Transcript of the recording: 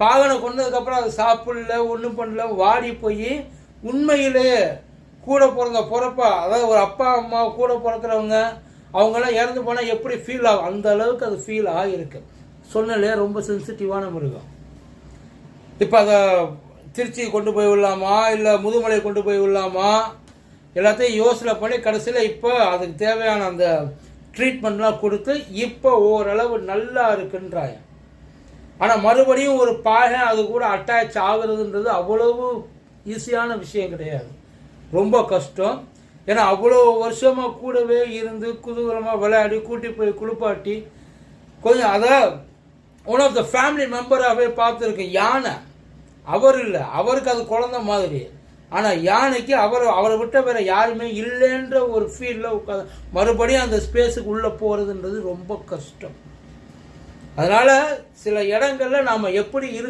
பாகனை கொண்டதுக்கப்புறம் அது சாப்பிடல, ஒன்றும் பண்ணல, வாடி போய் உண்மையிலே கூட பிறந்த பிறப்பா, அதாவது ஒரு அப்பா அம்மா கூட பிறக்கிறவங்க அவங்கெல்லாம் இறந்து போனால் எப்படி ஃபீல் ஆகும், அந்த அளவுக்கு அது ஃபீல் ஆகிருக்கு. சொன்னலே ரொம்ப சென்சிட்டிவான மிருகம். இப்போ அதை திருச்சி கொண்டு போய் விடலாமா இல்லை முதுமலை கொண்டு போய் விடலாமா எல்லாத்தையும் யோசனை பண்ணி கடைசியில் இப்போ அதுக்கு தேவையான அந்த ட்ரீட்மெண்ட்லாம் கொடுத்து இப்போ ஓரளவு நல்லா இருக்குன்றாங்க. ஆனால் மறுபடியும் ஒரு பாகை அது கூட அட்டாச் ஆகுறதுன்றது அவ்வளவு ஈஸியான விஷயம் கிடையாது, ரொம்ப கஷ்டம். ஏன்னா அவ்வளோ வருஷமாக கூடவே இருந்து குதூகலமாக விளையாடி கூட்டி போய் குளிப்பாட்டி கொஞ்சம் அதை ஒன் ஆஃப் த ஃபேமிலி மெம்பராகவே பார்த்துருக்கேன். யானை அவர் இல்லை, அவருக்கு அது குழந்தை மாதிரி. ஆனால் யானைக்கு அவரை விட்ட வேற யாருமே இல்லைன்ற ஒரு ஃபீலில் உட்காந்து மறுபடியும் அந்த ஸ்பேஸுக்கு உள்ளே போகிறதுன்றது ரொம்ப கஷ்டம். அதனால் சில இடங்களில் நாம் எப்படி